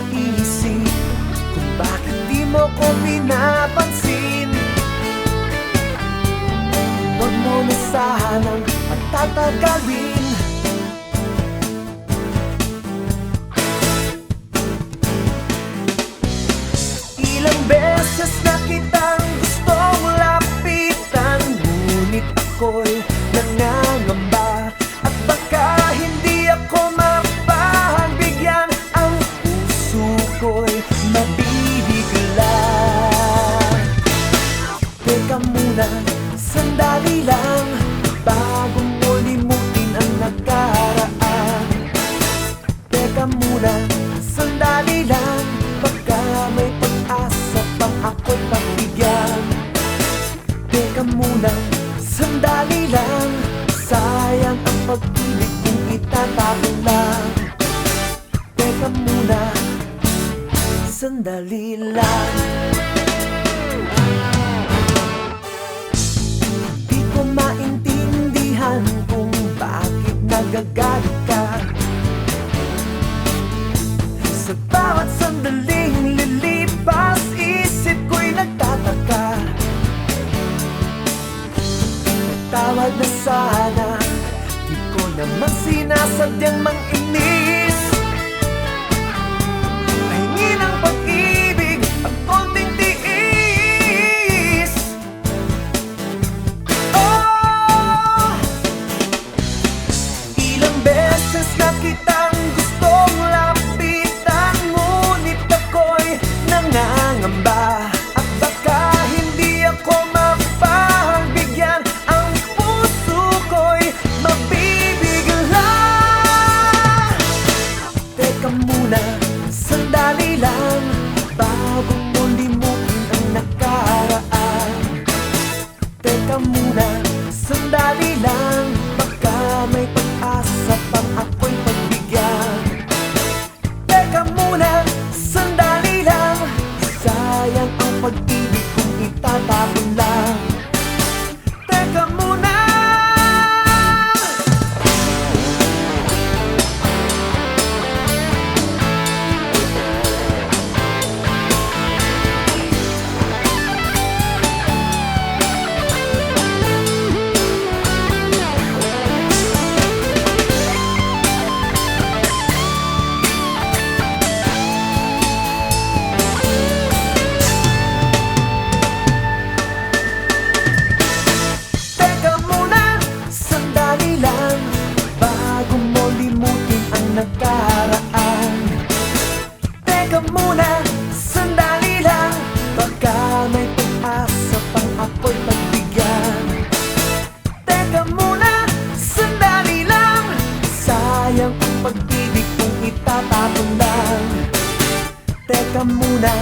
maisip kung bakit di mo ko pinapansin. Huwag mo na sanang patatagalin. Ilang beses na kitang gustong lapitan, ngunit ako'y nangangamba at baka hindi ako mapagbigyan. Ang puso ko'y mabibigla. Teka muna, sandali lang, bago mo limutin ang nakaraan. Teka muna, sandali lang, baka may pag-asa pang ako'y pagbigyan. Teka muna, sandali lang, sayang ang pag-ibig kung itatapon lang. Teka muna, sandali lang. Di ko maintindihan kung bakit nagagalit ka. Sa bawat sandaling lilipas, isip ko'y nagtataka. Tawad na sana, di ko naman sinasadyang manginis. Pahingi ng pag-ibig ang konting tiis. Oh! Ilang beses na kitang gustong lapitan, ngunit ako'y nangangamba at baka hindi ako mapagbigyan. Ang puso ko'y mabibigla. Teka muna, sandali lang, bago mo limutin ang nakaraan. Teka muna, sandali lang, baka may pag-asa pang ako'y pagbigyan. Teka muna, sandali lang, sayang ang pag-ibig kung itatapon lang. Teka muna. Teka muna, sandali lang, bago mo limutin ang nakaraan. Teka muna, sandali lang, baka may pag-asa pang ako'y pagbigyan. Teka muna, sandali lang, sayang ang pag-ibig kung itatapon lang. Teka muna,